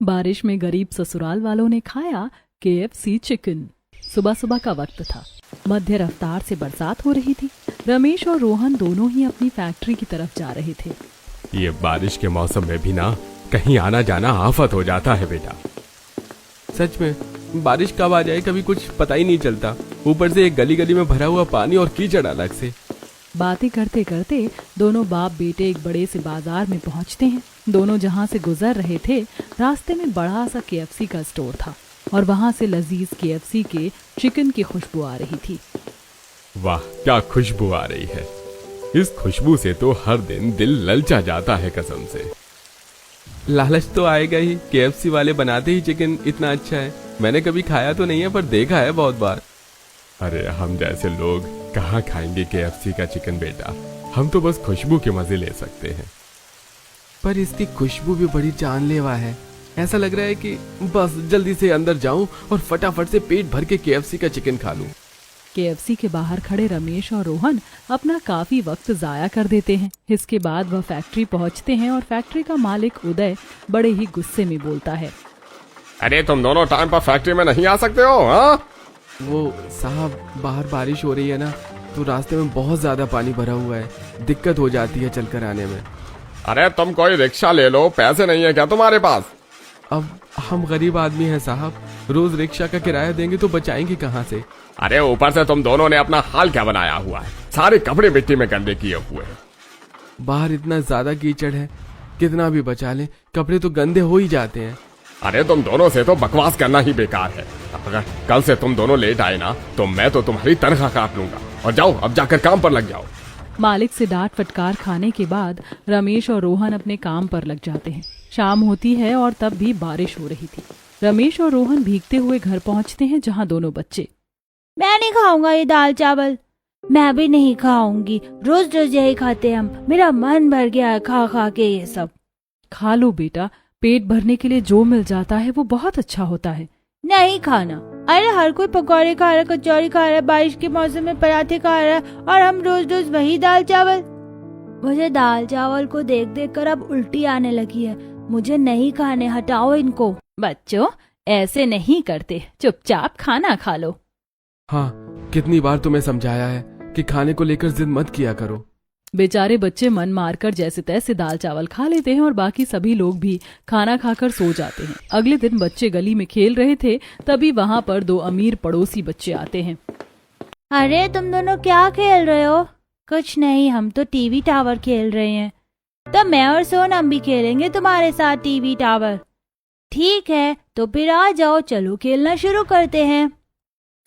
बारिश में गरीब ससुराल वालों ने खाया KFC चिकन। सुबह सुबह का वक्त था। मध्य रफ्तार से बरसात हो रही थी। रमेश और रोहन दोनों ही अपनी फैक्ट्री की तरफ जा रहे थे। ये बारिश के मौसम में भी ना कहीं आना जाना आफत हो जाता है बेटा। सच में बारिश कब आ जाए कभी कुछ पता ही नहीं चलता। ऊपर से एक गली गली में भरा हुआ पानी और कीचड़ अलग से। बातें करते करते दोनों बाप बेटे एक बड़े से बाजार में पहुंचते हैं। दोनों जहां से गुजर रहे थे रास्ते में बड़ा सा KFC का स्टोर था और वहां से लजीज KFC के चिकन की खुशबू आ रही थी। वाह क्या खुशबू आ रही है। इस खुशबू से तो हर दिन दिल ललचा जाता है कसम से। लालच तो आएगा ही। KFC वाले बनाते ही चिकन इतना अच्छा है। मैंने कभी खाया तो नहीं है पर देखा है बहुत बार। अरे हम जैसे लोग कहाँ खाएंगे KFC का चिकन बेटा। हम तो बस खुशबू के मजे ले सकते हैं। पर इसकी खुशबू भी बड़ी जानलेवा है। ऐसा लग रहा है कि बस जल्दी से अंदर जाऊं और फटाफट से पेट भर के KFC का चिकन खा लूं। KFC के बाहर खड़े रमेश और रोहन अपना काफी वक्त जाया कर देते हैं। इसके बाद वह फैक्ट्री पहुंचते हैं और फैक्ट्री का मालिक उदय बड़े ही गुस्से में बोलता है, अरे तुम दोनों टाइम पर फैक्ट्री में नहीं आ सकते हो? हाँ वो साहब बाहर बारिश हो रही है ना, तो रास्ते में बहुत ज्यादा पानी भरा हुआ है। दिक्कत हो जाती है चलकर आने में। अरे तुम कोई रिक्शा ले लो। पैसे नहीं है क्या तुम्हारे पास? अब हम गरीब आदमी हैं साहब, रोज रिक्शा का किराया देंगे तो बचाएंगे कहाँ से। अरे ऊपर से तुम दोनों ने अपना हाल क्या बनाया हुआ है। सारे कपड़े मिट्टी में गंदे किए हुए हैं। बाहर इतना ज्यादा कीचड़ है, कितना भी बचा लें कपड़े तो गंदे हो ही जाते हैं। अरे तुम दोनों से तो बकवास करना ही बेकार है। अगर कल से तुम दोनों लेट आए ना तो मैं तो तुम्हारी तनख्वाह काट लूंगा। और जाओ अब जाकर काम पर लग जाओ। मालिक से डांट फटकार खाने के बाद रमेश और रोहन अपने काम पर लग जाते हैं। शाम होती है और तब भी बारिश हो रही थी। रमेश और रोहन भीगते हुए घर पहुंचते हैं जहां दोनों बच्चे, मैं नहीं खाऊंगा ये दाल चावल। मैं भी नहीं खाऊंगी, रोज रोज यही खाते हैं हम। मेरा मन भर गया है खा खा के ये सब। खा लो बेटा, पेट भरने के लिए जो मिल जाता है वो बहुत अच्छा होता है। नहीं खाना। अरे हर कोई पकौड़े खा रहा है, कचौड़ी खा रहा है, बारिश के मौसम में पराठे खा रहा है और हम रोज रोज वही दाल चावल। मुझे दाल चावल को देख देख कर अब उल्टी आने लगी है। मुझे नहीं खाने, हटाओ इनको। बच्चों ऐसे नहीं करते, चुपचाप खाना खा लो। हाँ, कितनी बार तुम्हें समझाया है कि खाने को लेकर जिद मत किया करो। बेचारे बच्चे मन मारकर जैसे तैसे दाल चावल खा लेते हैं और बाकी सभी लोग भी खाना खाकर सो जाते हैं। अगले दिन बच्चे गली में खेल रहे थे, तभी वहाँ पर दो अमीर पड़ोसी बच्चे आते हैं। अरे तुम दोनों क्या खेल रहे हो? कुछ नहीं, हम तो टीवी टावर खेल रहे हैं। तो मैं और सोनम भी खेलेंगे तुम्हारे साथ टीवी टावर। ठीक है, तो फिर आ जाओ, चलो खेलना शुरू करते हैं।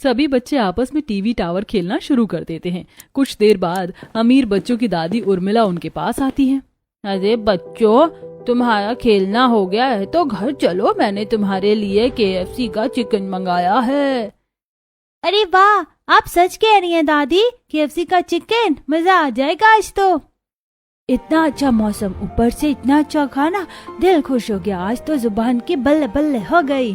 सभी बच्चे आपस में टीवी टावर खेलना शुरू कर देते हैं। कुछ देर बाद अमीर बच्चों की दादी उर्मिला उनके पास आती है। अरे बच्चों, तुम्हारा खेलना हो गया है तो घर चलो, मैंने तुम्हारे लिए KFC का चिकन मंगाया है। अरे वाह, आप सच कह रही हैं दादी? KFC का चिकन, मजा आ जाएगा आज तो। इतना अच्छा मौसम, ऊपर से इतना अच्छा खाना, दिल खुश हो गया। आज तो जुबान की बल्ले बल्ले हो गई।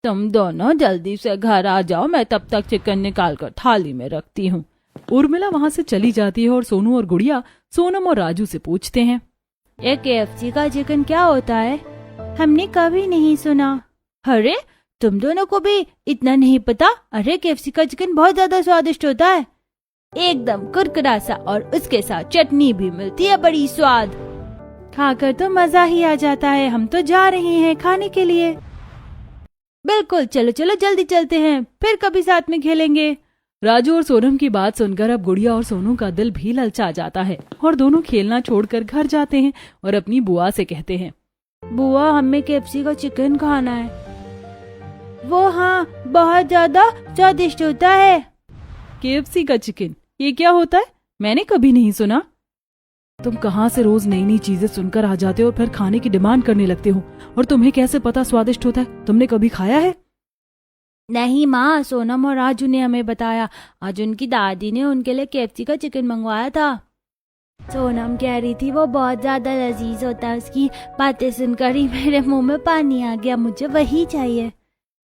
तुम दोनों जल्दी से घर आ जाओ, मैं तब तक चिकन निकाल कर थाली में रखती हूँ। उर्मिला वहाँ से चली जाती है और सोनू और गुड़िया सोनम और राजू से पूछते हैं, ये KFC का चिकन क्या होता है? हमने कभी नहीं सुना। अरे तुम दोनों को भी इतना नहीं पता? अरे KFC का चिकन बहुत ज्यादा स्वादिष्ट होता है, एकदम कुरकुरा सा, और उसके साथ चटनी भी मिलती है, बड़ी स्वाद। खाकर तो मजा ही आ जाता है। हम तो जा रहे हैं खाने के लिए। बिल्कुल, चलो चलो जल्दी चलते हैं, फिर कभी साथ में खेलेंगे। राजू और सोनम की बात सुनकर अब गुड़िया और सोनू का दिल भी ललचा जाता है और दोनों खेलना छोड़कर घर जाते हैं और अपनी बुआ से कहते हैं, बुआ हमें KFC का चिकन खाना है। वो हाँ, बहुत ज्यादा स्वादिष्ट होता है। KFC का चिकन, ये क्या होता है? मैंने कभी नहीं सुना। तुम कहाँ से रोज नई नई चीजें सुनकर आ जाते हो और फिर खाने की डिमांड करने लगते हो, और तुम्हें कैसे पता स्वादिष्ट होता है? तुमने कभी खाया है? नहीं माँ, सोनम और राजू ने हमें बताया। आज उनकी दादी ने उनके लिए KFC का चिकन मंगवाया था। सोनम कह रही थी वो बहुत ज्यादा लजीज होता है। उसकी बातें सुनकर ही मेरे मुंह में पानी आ गया, मुझे वही चाहिए।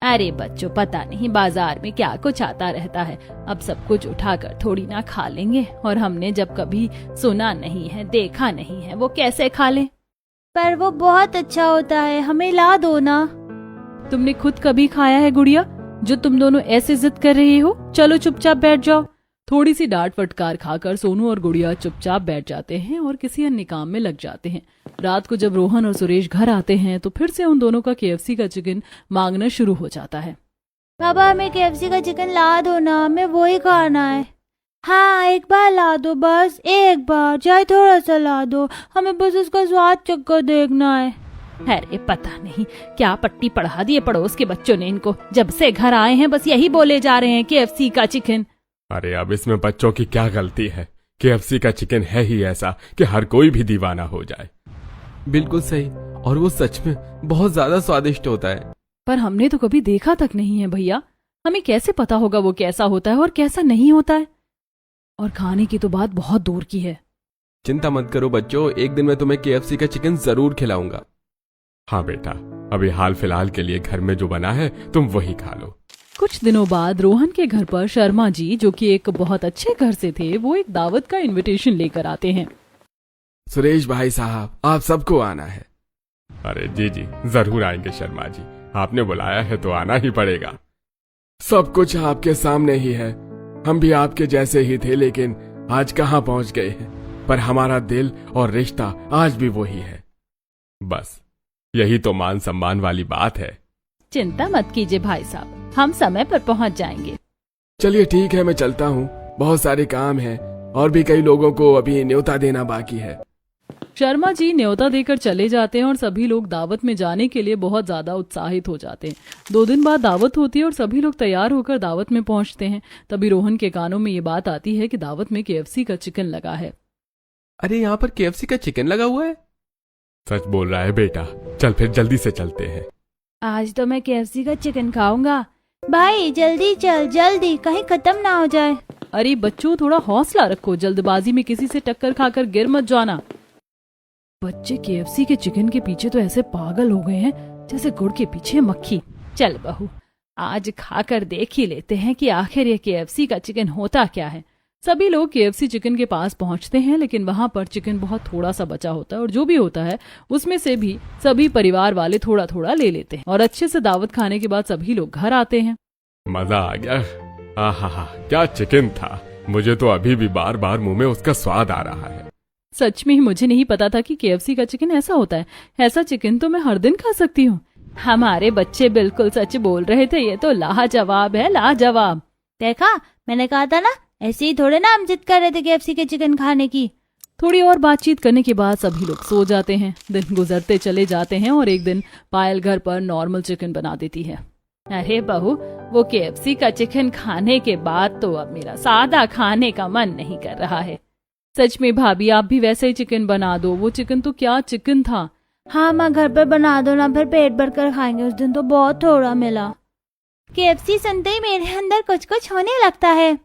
अरे बच्चों, पता नहीं बाजार में क्या कुछ आता रहता है। अब सब कुछ उठाकर थोड़ी ना खा लेंगे, और हमने जब कभी सुना नहीं है, देखा नहीं है, वो कैसे खा लें? पर वो बहुत अच्छा होता है, हमें ला दो ना। तुमने खुद कभी खाया है गुड़िया, जो तुम दोनों ऐसे जिद कर रही हो? चलो चुपचाप बैठ जाओ। थोड़ी सी डांट फटकार खाकर सोनू और गुड़िया चुपचाप बैठ जाते हैं और किसी अन्य काम में लग जाते हैं। रात को जब रोहन और सुरेश घर आते हैं तो फिर से उन दोनों का केएफसी का चिकन मांगना शुरू हो जाता है। पापा हमें केएफसी का चिकन ला दो ना, हमें वही खाना है। हाँ एक बार ला दो, बस एक बार, चाहे थोड़ा सा ला दो, हमें बस उसका स्वाद चक्कर देखना है। अरे पता नहीं क्या पट्टी पढ़ा दी है पड़ोस के बच्चों ने इनको, जब से घर आए हैं बस यही बोले जा रहे हैं केएफसी का चिकन। अरे अब इसमें बच्चों की क्या गलती है? केएफसी का चिकन है ही ऐसा कि हर कोई भी दीवाना हो जाए। बिल्कुल सही, और वो सच में बहुत ज्यादा स्वादिष्ट होता है। पर हमने तो कभी देखा तक नहीं है भैया, हमें कैसे पता होगा वो कैसा होता है और कैसा नहीं होता है? और खाने की तो बात बहुत दूर की है। चिंता मत करो बच्चों, एक दिन मैं तुम्हें केएफसी का चिकन जरूर खिलाऊंगा। हाँ बेटा, अभी हाल फिलहाल के लिए घर में जो बना है तुम वही खा लो। कुछ दिनों बाद रोहन के घर पर शर्मा जी, जो कि एक बहुत अच्छे घर से थे, वो एक दावत का इनविटेशन लेकर आते हैं। सुरेश भाई साहब, आप सबको आना है। अरे जी जी, जरूर आएंगे शर्मा जी, आपने बुलाया है तो आना ही पड़ेगा। सब कुछ आपके सामने ही है, हम भी आपके जैसे ही थे, लेकिन आज कहाँ पहुँच गए हैं, पर हमारा दिल और रिश्ता आज भी वही है। बस यही तो मान सम्मान वाली बात है। चिंता मत कीजिए भाई साहब, हम समय पर पहुंच जाएंगे। चलिए ठीक है, मैं चलता हूँ, बहुत सारे काम हैं और भी कई लोगों को अभी न्योता देना बाकी है। शर्मा जी न्योता देकर चले जाते हैं और सभी लोग दावत में जाने के लिए बहुत ज्यादा उत्साहित हो जाते हैं। 2 दिन बाद दावत होती है और सभी लोग तैयार होकर दावत में पहुंचते हैं। तभी रोहन के कानों में ये बात आती है कि दावत में केएफसी का चिकन लगा है। अरे यहाँ पर केएफसी का चिकन लगा हुआ है? सच बोल रहा है बेटा, चल फिर जल्दी से चलते हैं। आज तो मैं केएफसी का चिकन खाऊंगा। भाई जल्दी चल, जल्दी, कहीं खत्म ना हो जाए। अरे बच्चों थोड़ा हौसला रखो, जल्दबाजी में किसी से टक्कर खाकर गिर मत जाना। बच्चे केएफसी के चिकन के पीछे तो ऐसे पागल हो गए हैं जैसे गुड़ के पीछे मक्खी। चल बहू, आज खाकर देख ही लेते हैं कि आखिर ये केएफसी का चिकन होता क्या है। सभी लोग केएफसी चिकन के पास पहुंचते हैं, लेकिन वहां पर चिकन बहुत थोड़ा सा बचा होता है और जो भी होता है उसमें से भी सभी परिवार वाले थोड़ा थोड़ा ले लेते हैं और अच्छे से दावत खाने के बाद सभी लोग घर आते हैं। मजा आ गया। आहा, क्या चिकन था, मुझे तो अभी भी बार बार मुंह में उसका स्वाद आ रहा है। सच में ही मुझे नहीं पता था कि केएफसी का चिकन ऐसा होता है। ऐसा चिकन तो मैं हर दिन खा सकती हूँ। हमारे बच्चे बिल्कुल सच बोल रहे थे, ये तो लाजवाब है, लाजवाब। देखा, मैंने कहा था ना, ऐसे ही थोड़े ना हम जिद कर रहे थे केएफसी के चिकन खाने की। थोड़ी और बातचीत करने के बाद सभी लोग सो जाते हैं। दिन गुजरते चले जाते हैं और एक दिन पायल घर पर नॉर्मल चिकन बना देती है। अरे बहू, वो केएफसी का चिकन खाने के बाद तो अब मेरा सादा खाने का मन नहीं कर रहा है। सच में भाभी, आप भी वैसे ही चिकन बना दो। वो चिकन तो क्या चिकन था। हाँ माँ, घर पर बना दो ना, फिर पेट भर कर खाएंगे। उस दिन तो बहुत थोड़ा मिला। केएफसी सुनते ही मेरे अंदर कुछ कुछ होने लगता है।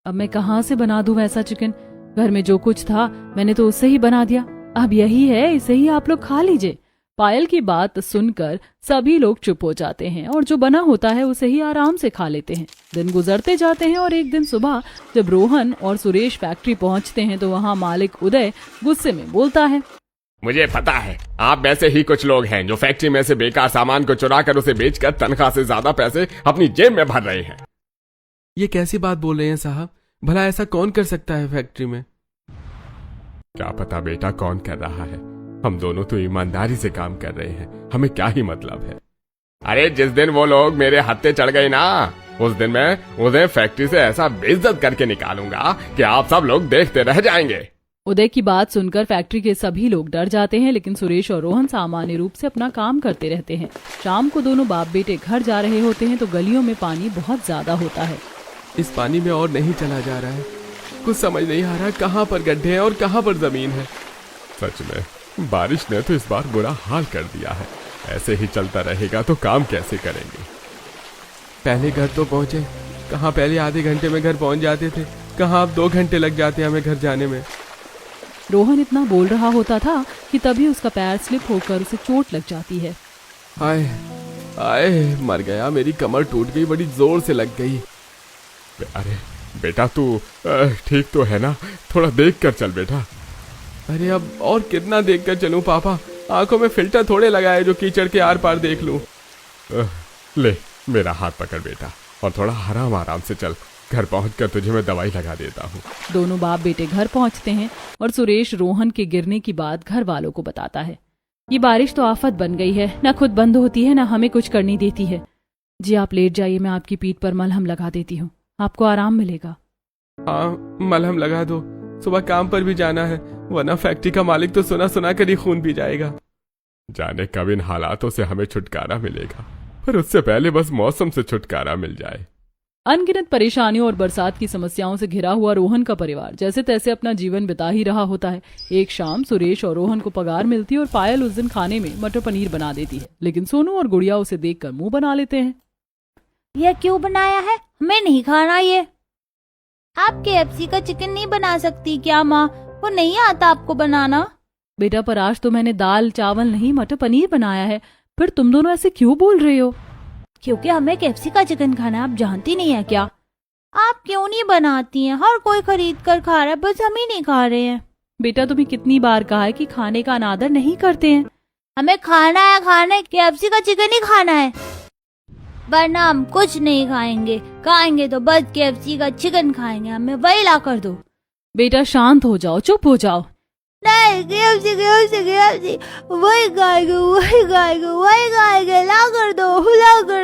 अब मैं कहाँ से बना दूं वैसा चिकन? घर में जो कुछ था मैंने तो उससे ही बना दिया। अब यही है, इसे ही आप लोग खा लीजिए। पायल की बात सुनकर सभी लोग चुप हो जाते हैं और जो बना होता है उसे ही आराम से खा लेते हैं। दिन गुजरते जाते हैं और एक दिन सुबह जब रोहन और सुरेश फैक्ट्री पहुंचते हैं तो वहां मालिक उदय गुस्से में बोलता है, मुझे पता है आप वैसे ही कुछ लोग हैं जो फैक्ट्री में से बेकार सामान को चुरा कर उसे बेचकर तनख्वाह से ज्यादा पैसे अपनी जेब में भर रहे हैं। ये कैसी बात बोल रहे हैं साहब? भला ऐसा कौन कर सकता है फैक्ट्री में? क्या पता बेटा कौन कर रहा है, हम दोनों तो ईमानदारी से काम कर रहे हैं, हमें क्या ही मतलब है। अरे जिस दिन वो लोग मेरे हत्थे चढ़ गए ना, उस दिन मैं उन्हें फैक्ट्री से ऐसा बेइज्जत करके निकालूंगा कि आप सब लोग देखते रह जाएंगे। उदय की बात सुनकर फैक्ट्री के सभी लोग डर जाते हैं, लेकिन सुरेश और रोहन सामान्य रूप से अपना काम करते रहते हैं। शाम को दोनों बाप बेटे घर जा रहे होते हैं तो गलियों में पानी बहुत ज्यादा होता है। इस पानी में और नहीं चला जा रहा है, कुछ समझ नहीं आ रहा कहाँ पर गड्ढे हैं और कहाँ पर जमीन है। सच में बारिश ने तो इस बार बुरा हाल कर दिया है, ऐसे ही चलता रहेगा तो काम कैसे करेंगे। पहले घर तो पहुँचे, कहाँ पहले आधे घंटे में घर पहुँच जाते थे, कहाँ अब 2 घंटे लग जाते हैं हमें घर जाने में। रोहन इतना बोल रहा होता था कि तभी उसका पैर स्लिप होकर उसे चोट लग जाती है। आए आए, मर गया, मेरी कमर टूट गई, बड़ी जोर से लग गई। अरे बेटा तू ठीक तो है ना, थोड़ा देख कर चल बेटा। अरे अब और कितना देख कर चलूं पापा, आंखों में फिल्टर थोड़े लगाए जो कीचड़ के आर पार देख लूं। ले मेरा हाथ पकड़ बेटा और थोड़ा आराम आराम से चल। घर पहुंचकर तुझे मैं दवाई लगा देता हूँ। दोनों बाप बेटे घर पहुंचते हैं और सुरेश रोहन के गिरने की बात घर वालों को बताता है। ये बारिश तो आफत बन गई है, न खुद बंद होती है न हमें कुछ करनी देती है। जी आप लेट जाइए, मैं आपकी पीठ पर मलहम लगा देती हूँ, आपको आराम मिलेगा। हाँ मलहम लगा दो, सुबह काम पर भी जाना है, वरना फैक्ट्री का मालिक तो सुना सुना कर ही खून पी जाएगा। जाने कब इन हालातों से हमें छुटकारा मिलेगा, पर उससे पहले बस मौसम से छुटकारा मिल जाए। अनगिनत परेशानियों और बरसात की समस्याओं से घिरा हुआ रोहन का परिवार जैसे तैसे अपना जीवन बिता ही रहा होता है। एक शाम सुरेश और रोहन को पगार मिलती है और पायल उस दिन खाने में मटर पनीर बना देती है, लेकिन सोनू और गुड़िया उसे देखकर मुंह बना लेते हैं। यह क्यों बनाया है, हमें नहीं खाना ये। आप KFC का चिकन नहीं बना सकती क्या माँ, वो नहीं आता आपको बनाना? बेटा पर आज तो मैंने दाल चावल नहीं मटर पनीर बनाया है, फिर तुम दोनों ऐसे क्यों बोल रहे हो? क्योंकि हमें KFC का चिकन खाना है, आप जानती नहीं है क्या? आप क्यों नहीं बनाती हैं? हर कोई खरीद कर खा रहा है, बस हम ही नहीं खा रहे हैं। बेटा तुम्हें कितनी बार कहा है कि खाने का अनादर नहीं करते हैं। हमें खाना है, KFC का चिकन ही खाना है, वरना हम कुछ नहीं खाएंगे। खाएंगे तो बस KFC का चिकन खाएंगे, हमें वही ला कर दो। बेटा शांत हो जाओ, चुप हो जाओ। नहीं, KFC वही खाएंगे, ला कर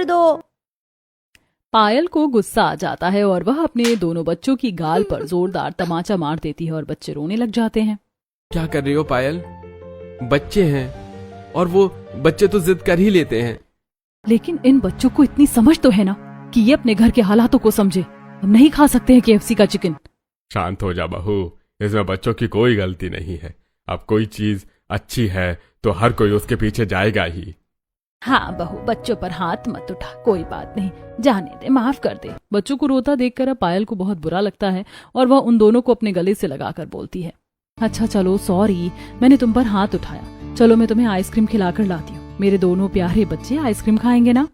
दो। पायल को गुस्सा आ जाता है और वह अपने दोनों बच्चों की गाल पर जोरदार तमाचा मार देती है और बच्चे रोने लग जाते हैं। क्या कर रही हो पायल? बच्चे हैं और वो बच्चे तो जिद कर ही लेते हैं। लेकिन इन बच्चों को इतनी समझ तो है ना कि ये अपने घर के हालातों को समझे। हम नहीं खा सकते हैं KFC का चिकन। शांत हो जा बहू, इसमें बच्चों की कोई गलती नहीं है। अब कोई चीज अच्छी है तो हर कोई उसके पीछे जाएगा ही। हाँ बहू, बच्चों पर हाथ मत उठा, कोई बात नहीं, जाने दे, माफ कर दे। बच्चों को रोता देखकर अब पायल को बहुत बुरा लगता है और वह उन दोनों को अपने गले से लगाकर बोलती है, अच्छा चलो सॉरी, मैंने तुम पर हाथ उठाया, चलो मैं तुम्हें आइसक्रीम खिलाकर लाती हूँ। मेरे दोनों प्यारे बच्चे आइसक्रीम खाएंगे ना?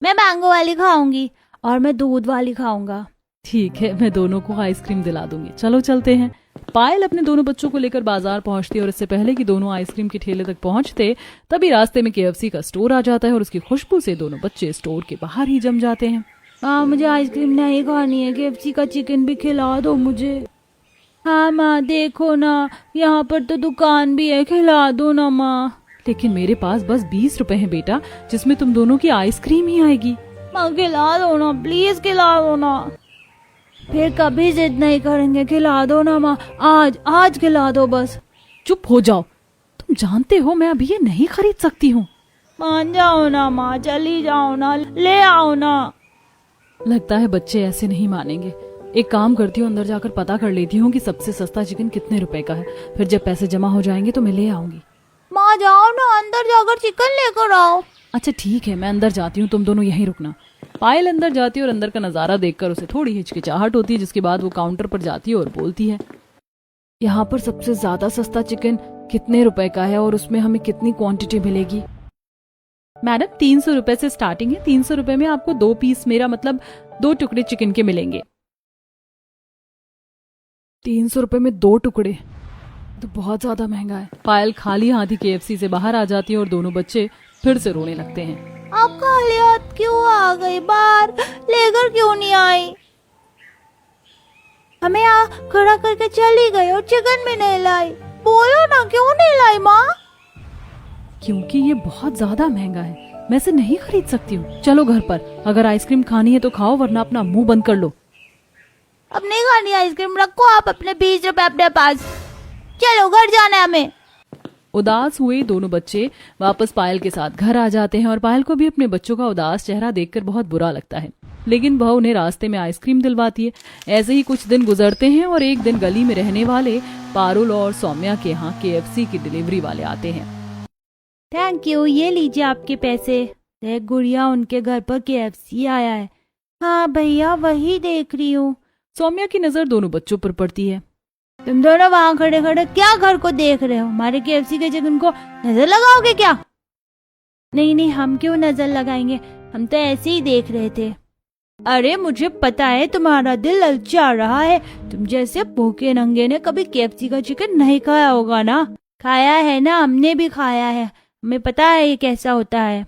मैं मैंगो वाली खाऊंगी और मैं दूध वाली खाऊंगा। ठीक है, मैं दोनों को आइसक्रीम दिला दूंगी, चलो चलते हैं। पायल अपने दोनों बच्चों को लेकर बाजार पहुंचती है और इससे पहले कि दोनों आइसक्रीम के ठेले तक पहुंचते तभी रास्ते में KFC का स्टोर आ जाता है और उसकी खुशबू से दोनों बच्चे स्टोर के बाहर ही जम जाते हैं। हाँ मुझे आइसक्रीम नहीं खानी है, KFC का चिकन भी खिला दो मुझे। हाँ माँ देखो ना, यहाँ पर तो दुकान भी है, खिला दो ना माँ। लेकिन मेरे पास बस 20 रुपए है बेटा, जिसमें तुम दोनों की आइसक्रीम ही आएगी। माँ खिला दो ना, प्लीज खिला दो ना। फिर कभी जिद नहीं करेंगे, खिला दो ना माँ, आज खिला दो बस। चुप हो जाओ, तुम जानते हो मैं अभी ये नहीं खरीद सकती हूँ। मान जाओ ना माँ, चली जाओ ना, ले आओ ना। लगता है बच्चे ऐसे नहीं मानेंगे। एक काम करती हूँ, अंदर जाकर पता कर लेती हूँ कि सबसे सस्ता चिकन कितने रुपए का है, फिर जब पैसे जमा हो जाएंगे तो मैं ले आऊंगी। माँ जाओ ना, अंदर जाकर चिकन लेकर आओ। अच्छा ठीक है, मैं अंदर जाती हूँ, तुम दोनों यहीं रुकना। पायल अंदर जाती है और अंदर का नजारा देखकर उसे थोड़ी हिचकिचाहट होती है, जिसके बाद वो काउंटर पर जाती है और बोलती है, यहाँ पर सबसे ज्यादा सस्ता चिकन कितने रुपए का है और उसमें हमें कितनी क्वांटिटी मिलेगी? मैडम 300 रुपए से स्टार्टिंग है, 300 रुपए में आपको 2 पीस, मेरा मतलब 2 टुकड़े चिकन के मिलेंगे। 300 रुपए में 2 टुकड़े तो बहुत ज्यादा महंगा है। पायल खाली हाथी KFC से बाहर आ जाती है और दोनों बच्चे फिर से रोने लगते हैं। आप खाली हाथ क्यों आ गई, बाहर लेकर क्यों नहीं आई? हमें यहाँ खड़ा करके चली गई और चिकन भी नहीं लाई। बोलो ना क्यों नहीं लाई माँ? क्योंकि ये बहुत ज्यादा महंगा है, मैं इसे नहीं खरीद सकती हूँ। चलो घर पर, अगर आइसक्रीम खानी है तो खाओ, वरना अपना मुंह बंद कर लो। अब नहीं खानी आइसक्रीम, रखो आप अपने 20 रुपए अपने पास, चलो घर जाना है हमें। उदास हुए दोनों बच्चे वापस पायल के साथ घर आ जाते हैं और पायल को भी अपने बच्चों का उदास चेहरा देखकर बहुत बुरा लगता है, लेकिन वह उन्हें रास्ते में आइसक्रीम दिलवाती है। ऐसे ही कुछ दिन गुजरते हैं और एक दिन गली में रहने वाले पारुल और सौम्या के यहाँ KFC की डिलीवरी वाले आते हैं। थैंक यू, ये लीजिए आपके पैसे। देख गुड़िया, उनके घर पर KFC आया है। हाँ भैया, वही देख रही हूँ। सौम्या की नजर दोनों बच्चों पर पड़ती है। तुम दोनों वहाँ खड़े खड़े क्या घर को देख रहे हो? हमारे KFC के चिकन को नजर लगाओगे क्या? नहीं नहीं, हम क्यों नजर लगाएंगे, हम तो ऐसे ही देख रहे थे। अरे मुझे पता है तुम्हारा दिल ललचा रहा है, तुम जैसे भूखे नंगे ने कभी KFC का चिकन नहीं खाया होगा ना। खाया है ना, हमने भी खाया है, हमें पता है ये कैसा होता है।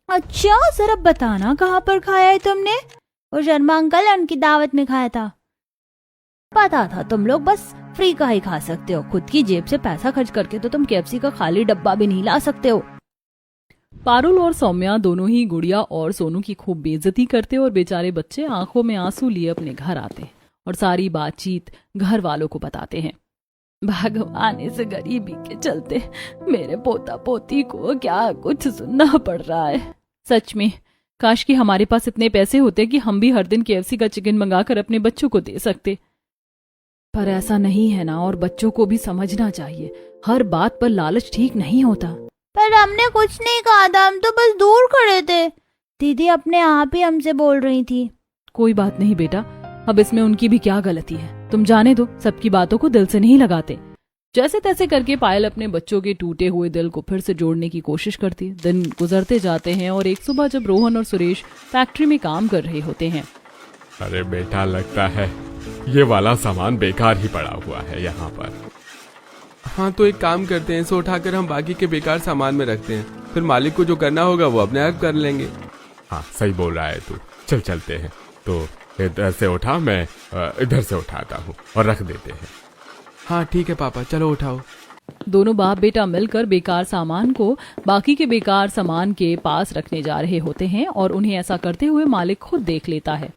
अच्छा, जरा बताना कहाँ पर खाया है तुमने? वो शर्मा अंकल है, उनकी दावत में खाया था। पता था तुम लोग बस फ्री का ही खा सकते हो, खुद की जेब से पैसा खर्च करके तो तुम केएफसी का खाली डब्बा भी नहीं ला सकते हो। पारुल और सौम्या दोनों ही गुड़िया और सोनू की खूब बेइज्जती करते और बेचारे बच्चे आंखों में आंसू लिए अपने घर आते और सारी बातचीत घर वालों को बताते हैं। भगवान इस गरीबी के चलते मेरे पोता पोती को क्या कुछ सुनना पड़ रहा है। सच में काश कि हमारे पास इतने पैसे होते कि हम भी हर दिन केएफसी का चिकन मंगाकर अपने बच्चों को दे सकते, पर ऐसा नहीं है ना। और बच्चों को भी समझना चाहिए, हर बात पर लालच ठीक नहीं होता। पर हमने कुछ नहीं कहा था, हम तो बस दूर खड़े थे। दीदी अपने आप ही हमसे बोल रही थी। कोई बात नहीं बेटा, अब इसमें उनकी भी क्या गलती है, तुम जाने दो, सबकी बातों को दिल से नहीं लगाते। जैसे तैसे करके पायल अपने बच्चों के टूटे हुए दिल को फिर से जोड़ने की कोशिश करती है। दिन गुजरते जाते हैं और एक सुबह जब रोहन और सुरेश फैक्ट्री में काम कर रहे होते हैं। अरे बेटा, लगता है ये वाला सामान बेकार ही पड़ा हुआ है यहाँ पर। हाँ तो एक काम करते हैं, इसे उठाकर हम बाकी के बेकार सामान में रखते हैं, फिर मालिक को जो करना होगा वो अपने आप कर लेंगे। हाँ सही बोल रहा है तू, चल चलते हैं। तो इधर से उठा, मैं इधर से उठाता हूँ और रख देते हैं। हाँ ठीक है पापा, चलो उठाओ। दोनों बाप बेटा मिलकर बेकार सामान को बाकी के बेकार सामान के पास रखने जा रहे होते हैं और उन्हें ऐसा करते हुए मालिक खुद देख लेता है।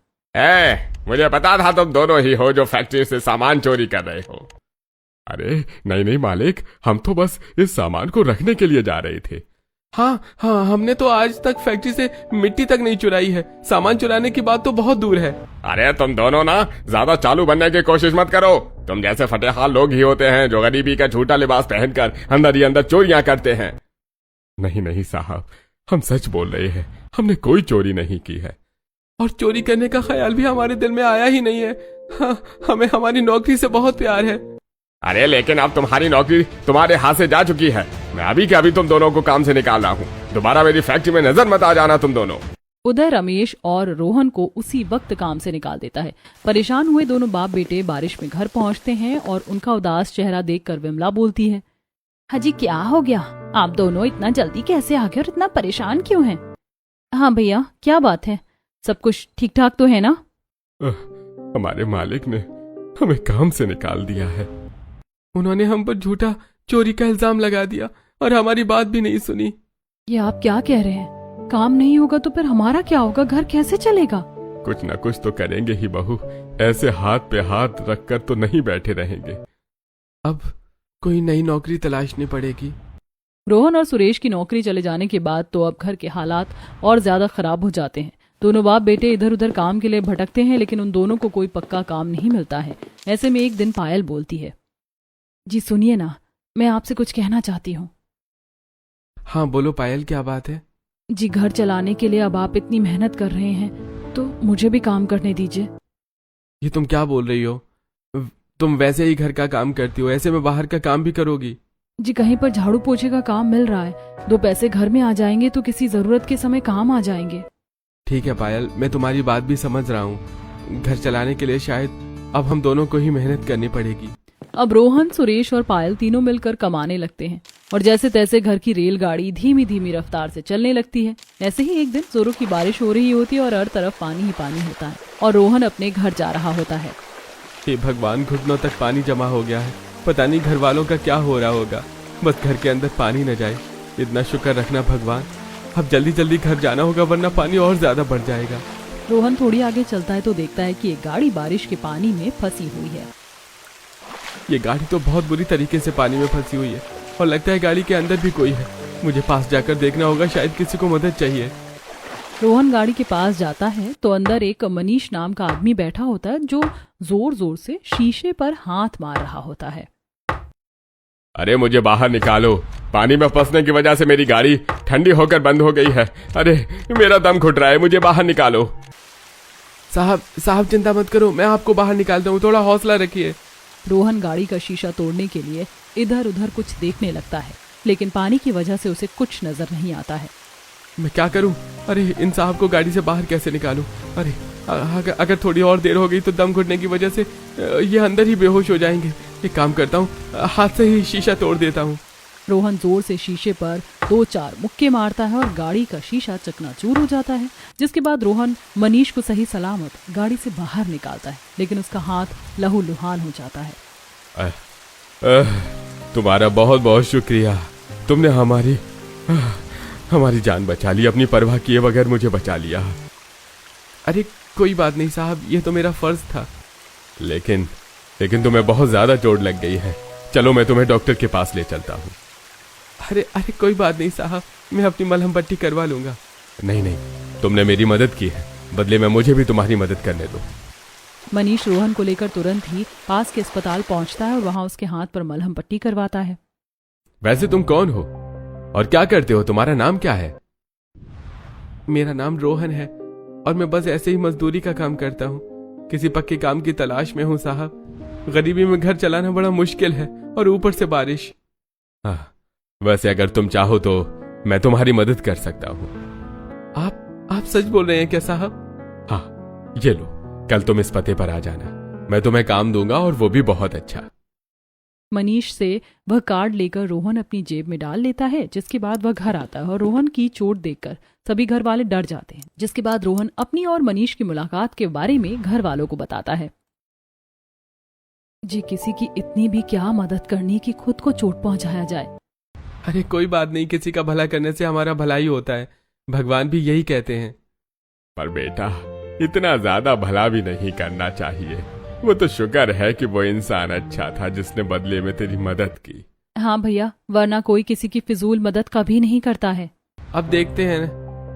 मुझे पता था तुम दोनों ही हो जो फैक्ट्री से सामान चोरी कर रहे हो। अरे नहीं नहीं मालिक, हम तो बस इस सामान को रखने के लिए जा रहे थे। हाँ हाँ, हमने तो आज तक फैक्ट्री से मिट्टी तक नहीं चुराई है, सामान चुराने की बात तो बहुत दूर है। अरे तुम दोनों ना ज्यादा चालू बनने की कोशिश मत करो। तुम जैसे फटेहाल लोग ही होते हैं जो गरीबी का झूठा लिबास पहनकर अंदर ही अंदर चोरियां करते हैं। नहीं नहीं साहब, हम सच बोल रहे हैं, हमने कोई चोरी नहीं की है। और चोरी करने का ख्याल भी हमारे दिल में आया ही नहीं है। हाँ, हमें हमारी नौकरी से बहुत प्यार है। अरे लेकिन अब तुम्हारी नौकरी तुम्हारे हाथ से जा चुकी है। मैं अभी के अभी तुम दोनों को काम से निकाल रहा हूँ। दोबारा मेरी फैक्ट्री में नजर मत आ जाना तुम दोनों। उधर रमेश और रोहन को उसी वक्त काम से निकाल देता है। परेशान हुए दोनों बाप बेटे बारिश में घर पहुंचते हैं और उनका उदास चेहरा देखकर विमला बोलती है, हाजी क्या हो गया, आप दोनों इतना जल्दी कैसे आ गए और इतना परेशान क्यों हैं? हाँ भैया, क्या बात है, सब कुछ ठीक ठाक तो है ना? हमारे मालिक ने हमें काम से निकाल दिया है। उन्होंने हम पर झूठा चोरी का इल्जाम लगा दिया और हमारी बात भी नहीं सुनी। ये आप क्या कह रहे हैं? काम नहीं होगा तो फिर हमारा क्या होगा, घर कैसे चलेगा? कुछ न कुछ तो करेंगे ही बहू, ऐसे हाथ पे हाथ रखकर तो नहीं बैठे रहेंगे। अब कोई नई नौकरी तलाशनी पड़ेगी। रोहन और सुरेश की नौकरी चले जाने के बाद तो अब घर के हालात और ज्यादा खराब हो जाते हैं। दोनों बाप बेटे इधर उधर काम के लिए भटकते हैं, लेकिन उन दोनों को कोई पक्का काम नहीं मिलता है। ऐसे में एक दिन पायल बोलती है, जी सुनिए ना, मैं आपसे कुछ कहना चाहती हूँ। हाँ बोलो पायल, क्या बात है? जी घर चलाने के लिए अब आप इतनी मेहनत कर रहे हैं तो मुझे भी काम करने दीजिए। ये तुम क्या बोल रही हो? तुम वैसे ही घर का काम करती हो, ऐसे में बाहर का काम भी करोगी? जी कहीं पर झाड़ू पोछे का काम मिल रहा है, 2 पैसे घर में आ जाएंगे तो किसी जरूरत के समय काम आ जाएंगे। ठीक है पायल, मैं तुम्हारी बात भी समझ रहा हूँ। घर चलाने के लिए शायद अब हम दोनों को ही मेहनत करनी पड़ेगी। अब रोहन, सुरेश और पायल तीनों मिलकर कमाने लगते हैं और जैसे तैसे घर की रेलगाड़ी धीमी धीमी रफ्तार से चलने लगती है। ऐसे ही एक दिन जोरों की बारिश हो रही होती है और हर तरफ पानी ही पानी होता है और रोहन अपने घर जा रहा होता है। हे भगवान, घुटनों तक पानी जमा हो गया है, पता नहीं घर वालों का क्या हो रहा होगा। बस घर के अंदर पानी न जाए, इतना शुक्र रखना भगवान। अब जल्दी जल्दी घर जाना होगा वरना पानी और ज्यादा बढ़ जाएगा। रोहन थोड़ी आगे चलता है तो देखता है कि एक गाड़ी बारिश के पानी में फंसी हुई है। ये गाड़ी तो बहुत बुरी तरीके से पानी में फंसी हुई है और लगता है गाड़ी के अंदर भी कोई है। मुझे पास जाकर देखना होगा, शायद किसी को मदद चाहिए। रोहन गाड़ी के पास जाता है तो अंदर एक मनीष नाम का आदमी बैठा होता है जो जोर जोर से शीशे पर हाथ मार रहा होता है। अरे मुझे बाहर निकालो, पानी में फंसने की वजह से मेरी गाड़ी ठंडी होकर बंद हो गई है। अरे मेरा दम घुट रहा है, मुझे बाहर निकालो। साहब चिंता मत करो, मैं आपको बाहर निकालता हूँ, थोड़ा हौसला रखिए। रोहन गाड़ी का शीशा तोड़ने के लिए इधर उधर कुछ देखने लगता है, लेकिन पानी की वजह से उसे कुछ नजर नहीं आता है। मैं क्या करूं? अरे इन साहब को गाड़ी से बाहर कैसे निकालूं? अरे अगर थोड़ी और देर हो गई तो दम घुटने की वजह से ये अंदर ही बेहोश हो जाएंगे। एक काम करता हूँ, हाथ से ही शीशा तोड़ देता हूँ। रोहन जोर से शीशे पर 2-4 मुक्के मारता है और गाड़ी का शीशा चकनाचूर हो जाता है। जिसके बाद रोहन मनीष को सही सलामत गाड़ी से बाहर निकालता है, लेकिन उसका हाथ लहूलुहान हो जाता है। तुम्हारा बहुत बहुत शुक्रिया, तुमने हमारी जान बचा ली, अपनी परवाह किए बगैर मुझे बचा लिया। अरे कोई बात नहीं साहब, ये तो मेरा फर्ज था। लेकिन तुम्हें बहुत ज्यादा चोट लग गई है, चलो मैं तुम्हें डॉक्टर के पास ले चलता हूँ। अरे कोई बात नहीं साहब, मैं अपनी मलहम पट्टी करवा लूंगा। नहीं, तुमने मेरी मदद की है, बदले में मुझे भी तुम्हारी मदद करने दो। मनीष रोहन को लेकर तुरंत ही पास के अस्पताल पहुंचता है और वहां उसके हाथ पर मलहम पट्टी करवाता है। वैसे तुम कौन हो और क्या करते हो, तुम्हारा नाम क्या है? मेरा नाम रोहन है और मैं बस ऐसे ही मजदूरी का काम करता हूँ। किसी पक्के काम की तलाश में हूँ साहब। गरीबी में घर चलाना बड़ा मुश्किल है और ऊपर से बारिश। हाँ, वैसे अगर तुम चाहो तो मैं तुम्हारी मदद कर सकता हूँ। आप सच बोल रहे हैं क्या साहब? हाँ, ये लो, कल तुम इस पते पर आ जाना, मैं तुम्हें काम दूंगा और वो भी बहुत अच्छा। मनीष से वह कार्ड लेकर रोहन अपनी जेब में डाल लेता है। जिसके बाद वह घर आता है और रोहन की चोट देखकर सभी घर वाले डर जाते हैं। जिसके बाद रोहन अपनी और मनीष की मुलाकात के बारे में घर वालों को बताता है। जी, किसी की इतनी भी क्या मदद करनी कि खुद को चोट पहुंचाया जाए। अरे कोई बात नहीं, किसी का भला करने से हमारा भला ही होता है, भगवान भी यही कहते हैं। पर बेटा, इतना ज्यादा भला भी नहीं करना चाहिए। वो तो शुक्र है कि वो इंसान अच्छा था जिसने बदले में तेरी मदद की। हाँ भैया, वरना कोई किसी की फिजूल मदद कभी नहीं करता है। अब देखते हैं,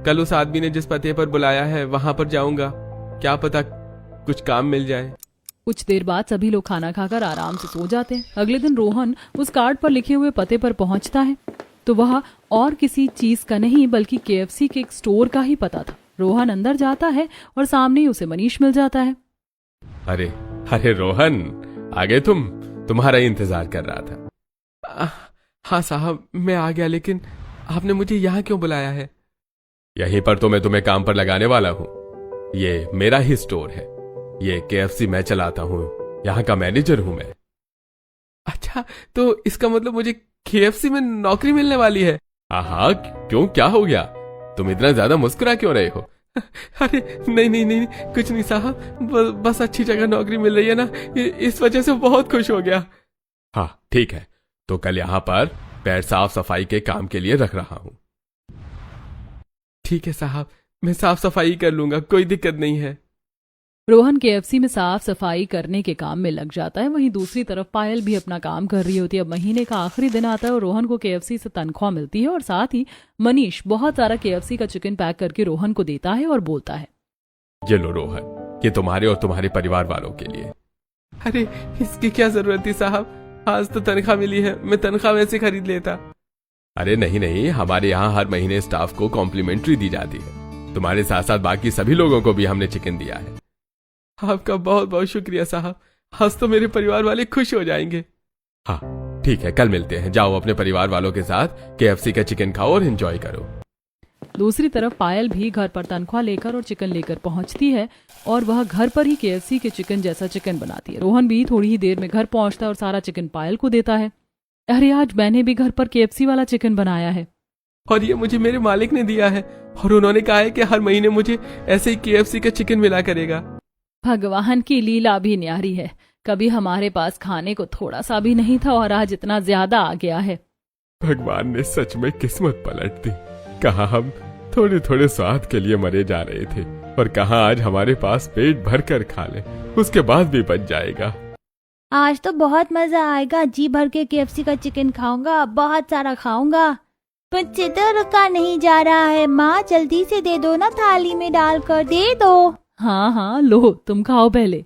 कल उस आदमी ने जिस पते पर बुलाया है वहां पर जाऊंगा, क्या पता कुछ काम मिल जाए। कुछ देर बाद सभी लोग खाना खाकर आराम से सो जाते हैं। अगले दिन रोहन उस कार्ड पर लिखे हुए पते पर पहुंचता है तो वह और किसी चीज का नहीं बल्कि KFC के एक स्टोर का ही पता था। रोहन अंदर जाता है और सामने ही उसे मनीष मिल जाता है। अरे रोहन, आ गए तुम? तुम्हारा इंतजार कर रहा था। हाँ साहब, मैं आ गया, लेकिन आपने मुझे यहाँ क्यों बुलाया है? यहीं पर तो मैं तुम्हें काम पर लगाने वाला हूँ। ये मेरा ही स्टोर है, ये KFC मैं चलाता हूँ, यहाँ का मैनेजर हूँ मैं। अच्छा, तो इसका मतलब मुझे KFC में नौकरी मिलने वाली है? हाँ, क्यों, क्या हो गया? तुम इतना ज्यादा मुस्कुरा क्यों रहे हो? अरे नहीं, कुछ नहीं साहब, बस अच्छी जगह नौकरी मिल रही है ना, इस वजह से बहुत खुश हो गया। हाँ ठीक है, तो कल यहाँ पर पैर साफ सफाई के काम के लिए रख रहा हूँ। ठीक है साहब, मैं साफ सफाई कर लूंगा, कोई दिक्कत नहीं है। रोहन KFC में साफ सफाई करने के काम में लग जाता है। वहीं दूसरी तरफ पायल भी अपना काम कर रही होती है। अब महीने का आखिरी दिन आता है और रोहन को KFC से तनख्वाह मिलती है और साथ ही मनीष बहुत सारा KFC का चिकन पैक करके रोहन को देता है और बोलता है, ये लो रोहन, ये तुम्हारे और तुम्हारे परिवार वालों के लिए। अरे इसकी क्या जरूरत थी साहब, आज तो तनख्वाह मिली है, मैं तनख्वाह वैसे खरीद लेता। अरे नहीं, हमारे यहाँ हर महीने स्टाफ को कॉम्प्लीमेंट्री दी जाती है। तुम्हारे साथ साथ बाकी सभी लोगों को भी हमने चिकन दिया है। आपका बहुत बहुत शुक्रिया साहब, आज तो मेरे परिवार वाले खुश हो जाएंगे। हाँ ठीक है, कल मिलते हैं, जाओ अपने परिवार वालों के साथ KFC का चिकन खाओ और एंजॉय करो। दूसरी तरफ पायल भी घर पर तनख्वाह लेकर और चिकन लेकर पहुंचती है और वह घर पर ही KFC के चिकन जैसा चिकन बनाती है। रोहन भी थोड़ी ही देर में घर पहुंचता है और सारा चिकन पायल को देता है। अरे आज मैंने भी घर पर KFC वाला चिकन बनाया है और ये मुझे मेरे मालिक ने दिया है और उन्होंने कहा है कि हर महीने मुझे ऐसे ही KFC का चिकन मिला करेगा। भगवान की लीला भी न्यारी है, कभी हमारे पास खाने को थोड़ा सा भी नहीं था और आज इतना ज्यादा आ गया है। भगवान ने सच में किस्मत पलट दी। कहा हम थोड़े स्वाद के लिए मरे जा रहे थे और कहा आज हमारे पास पेट भर कर खा ले, उसके बाद भी बच जाएगा। आज तो बहुत मजा आएगा, जी भर के KFC का चिकन खाऊंगा, बहुत सारा खाऊंगा। मुझसे तो रुका नहीं जा रहा है, माँ जल्दी से दे दो ना, थाली में डालकर दे दो। हाँ लो, तुम खाओ पहले।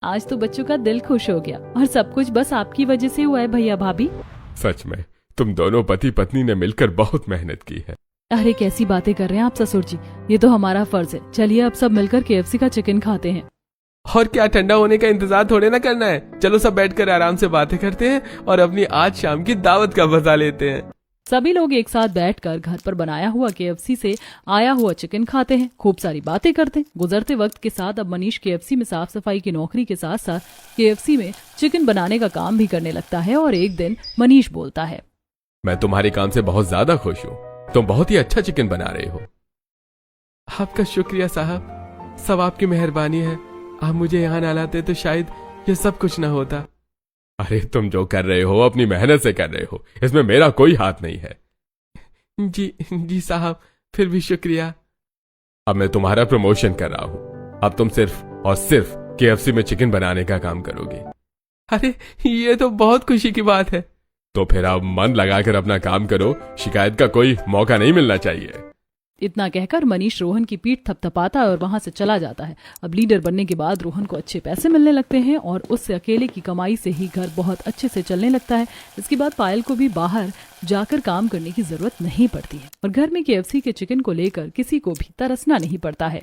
आज तो बच्चों का दिल खुश हो गया और सब कुछ बस आपकी वजह से हुआ है भैया भाभी। सच में तुम दोनों पति पत्नी ने मिलकर बहुत मेहनत की है। अरे कैसी बातें कर रहे हैं आप ससुर जी, ये तो हमारा फर्ज है। चलिए अब सब मिलकर KFC का चिकन खाते हैं। और क्या ठंडा होने का इंतजार थोड़े ना करना है, चलो सब बैठकर आराम से बातें करते हैं और अपनी आज शाम की दावत का मजा लेते हैं। सभी लोग एक साथ बैठकर घर पर बनाया हुआ केएफसी से आया हुआ चिकन खाते हैं, खूब सारी बातें करते हैं। गुजरते वक्त के साथ अब मनीष केएफसी में साफ सफाई की नौकरी के साथ साथ केएफसी में चिकन बनाने का काम भी करने लगता है। और एक दिन मनीष बोलता है, मैं तुम्हारे काम से बहुत ज्यादा खुश हूँ। तुम बहुत ही अच्छा चिकन बना रहे हो। आपका शुक्रिया साहब, सब आपकी मेहरबानी है। आप मुझे यहाँ ना लाते तो शायद ये सब कुछ ना होता। अरे तुम जो कर रहे हो अपनी मेहनत से कर रहे हो, इसमें मेरा कोई हाथ नहीं है। जी साहब, फिर भी शुक्रिया। अब मैं तुम्हारा प्रमोशन कर रहा हूँ। अब तुम सिर्फ और सिर्फ केएफसी में चिकन बनाने का काम करोगे। अरे ये तो बहुत खुशी की बात है। तो फिर अब मन लगाकर अपना काम करो, शिकायत का कोई मौका नहीं मिलना चाहिए। इतना कहकर मनीष रोहन की पीठ थपथपाता है और वहां से चला जाता है। अब लीडर बनने के बाद रोहन को अच्छे पैसे मिलने लगते हैं और उससे अकेले की कमाई से ही घर बहुत अच्छे से चलने लगता है। इसके बाद पायल को भी बाहर जाकर काम करने की जरूरत नहीं पड़ती है और घर में केएफसी के चिकन को लेकर किसी को भी तरसना नहीं पड़ता है।